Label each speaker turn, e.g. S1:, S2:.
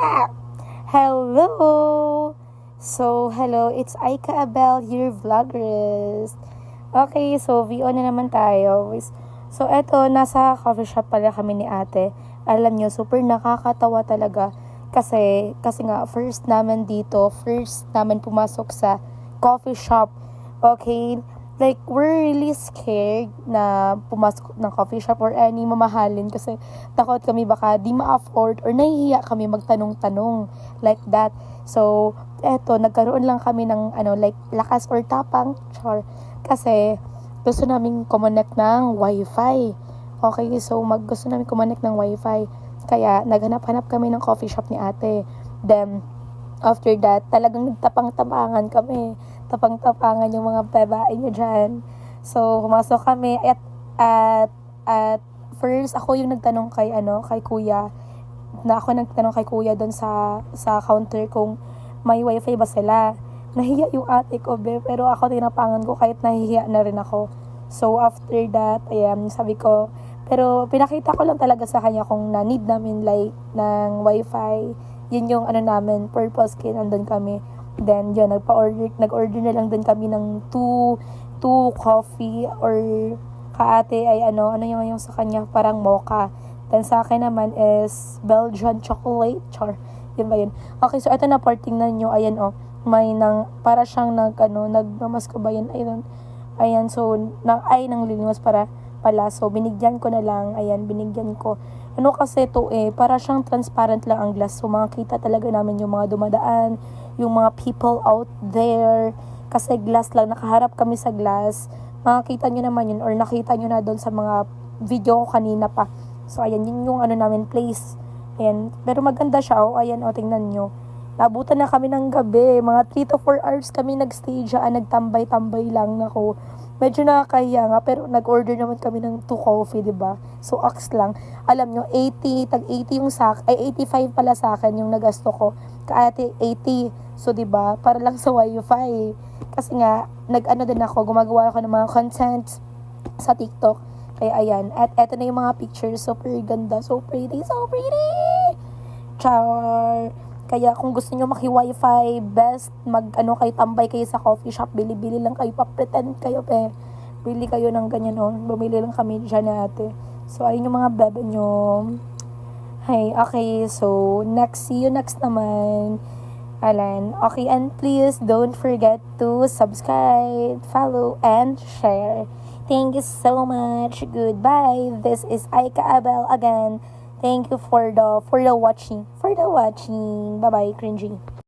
S1: Hello! Hello, it's Aika Abel, your vloggerist. Okay, so VO na naman tayo. So, eto, nasa coffee shop pala kami ni ate. Alam nyo, super nakakatawa talaga. Kasi nga, first naman pumasok sa coffee shop. Okay? Like, we're really scared na pumasok ng coffee shop or any mamahalin kasi takot kami baka di ma-afford or nahihiya kami magtanong-tanong like that. So, eto, nagkaroon lang kami ng like lakas or tapang, kasi gusto namin connect ng wifi. Okay, so gusto namin connect ng wifi. Kaya naghanap-hanap kami ng coffee shop ni ate. Then, after that, talagang nagtapang-tapangan kami. Tapang-tapangan yung mga babae nyo dyan. So, pumasok kami at first, ako yung nagtanong kay kuya. Ako nagtanong kay kuya doon sa counter kung may wifi ba sila. Nahiya yung ate ko, pero ako tinapangan ko kahit nahihiya na rin ako. So, after that, ayan, sabi ko, pero pinakita ko lang talaga sa kanya kung na-need namin like ng wifi. Yun yung namin, purpose kaya nandun kami. Then, yun, nag-order na lang din kami ng two coffee or kaate ay yung sa kanya, parang mocha. Then, sa akin naman is Belgian chocolate, Yun ba yun? Okay, so ito na part, tingnan nyo, ayan may para siyang nagmamasko ba yun? Ayan, so, nang lilimas pala. So, binigyan ko na lang, binigyan ko. Kasi para siyang transparent lang ang glass. So, makikita talaga namin yung mga dumadaan, yung mga people out there. Kasi glass lang, nakaharap kami sa glass. Makikita nyo naman yun, or nakita nyo na doon sa mga video ko kanina pa. So, ayan, yun yung namin place. Ayan, pero maganda siya, tingnan nyo. Nabutan na kami ng gabi, mga 3 to 4 hours kami nagstay dyan, nagtambay-tambay lang ako. Medyo nakakahiya nga, pero nag-order naman kami ng 2 coffee, diba? So, ox lang. Alam nyo, 80 yung 85 pala sa akin yung nagasto ko. Kaate, 80. So, diba? Para lang sa wifi. Kasi nga, din ako, gumagawa ako ng mga content sa TikTok. Kaya, ayan. At eto na yung mga pictures. Super ganda. So pretty. So pretty! Char! Kaya kung gusto nyo maki-wifi, best kayo, tambay kayo sa coffee shop, bili-bili lang kayo, pa-pretend kayo, bili kayo ng ganyan, bumili lang kami dyan na ate. So, ayun yung mga bebe nyo. Hey, okay, so, see you next naman. Alan, okay, and please don't forget to subscribe, follow, and share. Thank you so much. Goodbye. This is Aika Abel again. Thank you for the watching. Bye-bye, cringy.